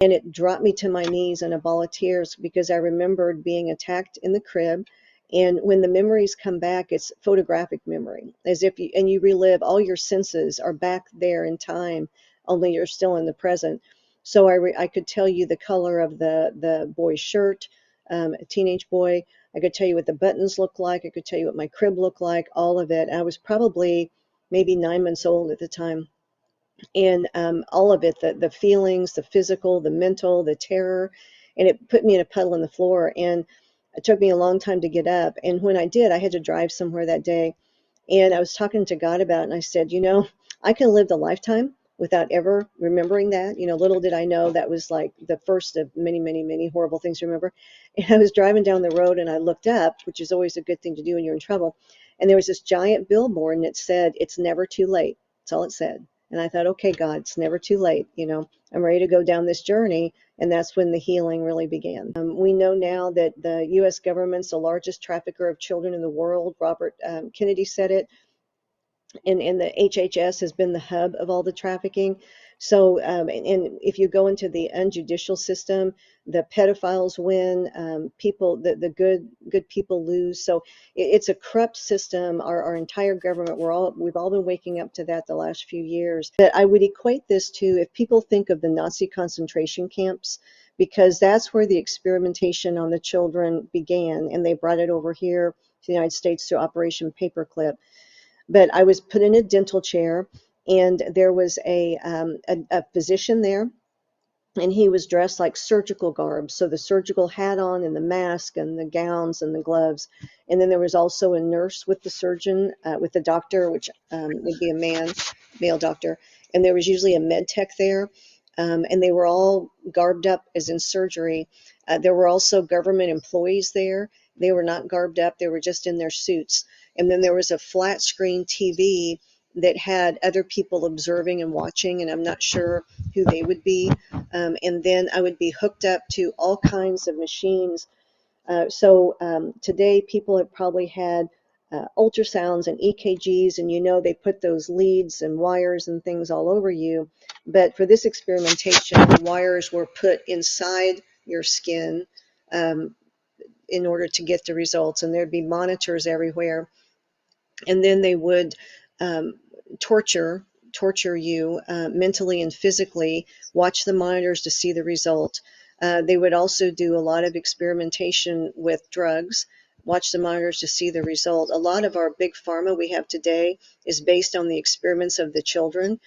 And it dropped me to my knees in a ball of tears because I remembered being attacked in the crib. And when the memories come back, it's photographic memory, as if you relive, all your senses are back there in time, only you're still in the present. So I could tell you the color of the boy's shirt, a teenage boy. I could tell you what the buttons looked like. I could tell you what my crib looked like, all of it. I was probably maybe 9 months old at the time. And all of it, the feelings, the physical, the mental, the terror, and it put me in a puddle on the floor. And it took me a long time to get up. And when I did, I had to drive somewhere that day. And I was talking to God about it, and I said, I can live the lifetime without ever remembering that. Little did I know that was like the first of many, many, many horrible things to remember. And I was driving down the road and I looked up, which is always a good thing to do when you're in trouble. And there was this giant billboard and it said, "It's never too late." That's all it said. And I thought, okay, God, it's never too late. I'm ready to go down this journey. And that's when the healing really began. We know now that the U.S. government's the largest trafficker of children in the world. Robert Kennedy said it. And the HHS has been the hub of all the trafficking. So, and if you go into the unjudicial system, the pedophiles win, people, the good people lose. So it's a corrupt system. Our entire government, we've all been waking up to that the last few years. But I would equate this to, if people think of the Nazi concentration camps, because that's where the experimentation on the children began, and they brought it over here to the United States through Operation Paperclip. But I was put in a dental chair, and there was a physician there, and he was dressed like surgical garb. So the surgical hat on, and the mask, and the gowns, and the gloves. And then there was also a nurse with the surgeon, with the doctor, which would be a male doctor. And there was usually a med tech there. And they were all garbed up as in surgery. There were also government employees there. They were not garbed up, they were just in their suits. And then there was a flat screen TV that had other people observing and watching, and I'm not sure who they would be. And then I would be hooked up to all kinds of machines. So today people have probably had ultrasounds and EKGs, and they put those leads and wires and things all over you. But for this experimentation, the wires were put inside your skin in order to get the results, and there'd be monitors everywhere. And then they would um, torture you mentally and physically, watch the monitors to see the result. They would also do a lot of experimentation with drugs, watch the monitors to see the result. A lot of our big pharma we have today is based on the experiments of the children.